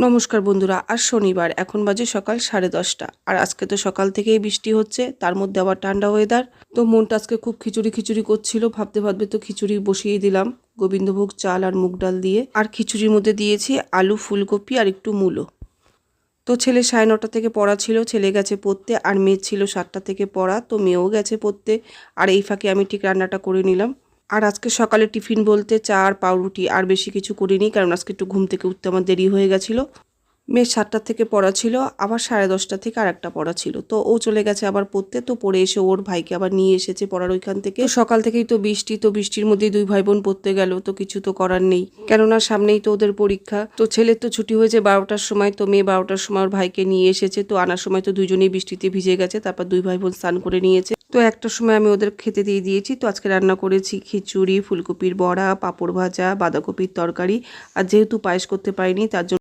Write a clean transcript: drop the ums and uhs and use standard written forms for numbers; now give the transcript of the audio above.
নমস্কার বন্ধুরা, আজ শনিবার, এখন বাজে সকাল 10:30। আর আজকে তো সকাল থেকেই বৃষ্টি হচ্ছে, তার মধ্যে আবার ঠান্ডা ওয়েদার। তো মনটা আজকে খুব খিচুড়ি খিচুড়ি করছিল, ভাবতে ভাবতে তো খিচুড়ি বসিয়ে দিলাম গোবিন্দভোগ চাল আর মুগ ডাল দিয়ে। আর খিচুড়ির মধ্যে দিয়েছি আলু, ফুলকপি আর একটু মূলো। তো ছেলে 9:30 থেকে পড়া ছিল, ছেলে গেছে পড়তে, আর মেয়ে ছিল 7টা থেকে পড়া, তো মেয়েও গেছে পড়তে। আর এই ফাঁকে আমি ঠিক রান্নাটা করে নিলাম। আর আজকে সকালে টিফিন বলতে চা আর পাউরুটি, আর বেশি কিছু করিনি, কারণ আজকে একটু ঘুম থেকে উঠতে আমার দেরি হয়ে গেছিলো। মেয়ের 7টা থেকে পড়া ছিল, আবার 10:30 থেকে আর একটা পড়া ছিল, তো ও চলে গেছে আবার পড়তে। তো পড়ে এসে ওর ভাইকে আবার নিয়ে এসেছে পড়ার ওইখান থেকে। তো সকাল থেকেই তো বৃষ্টি, তো বৃষ্টির মধ্যেই দুই ভাই বোন পড়তে গেল, তো কিছু তো করার নেই, কেননা সামনেই তো ওদের পরীক্ষা। তো ছেলের তো ছুটি হয়েছে 12টার সময়, তো মেয়ে 12টার সময় ওর ভাইকে নিয়ে এসেছে। তো আনার সময় তো দুজনেই বৃষ্টিতে ভিজে গেছে, তারপর দুই ভাই বোন স্নান করে নিয়েছে। তো একটার সময় আমি ওদের খেতে দিয়ে দিয়েছি। তো আজকে রান্না করেছি খিচুড়ি, ফুলকপির বড়া, পাঁপড় ভাজা, বাঁধাকপির তরকারি। আর যেহেতু পায়েস করতে পারিনি, তার জন্য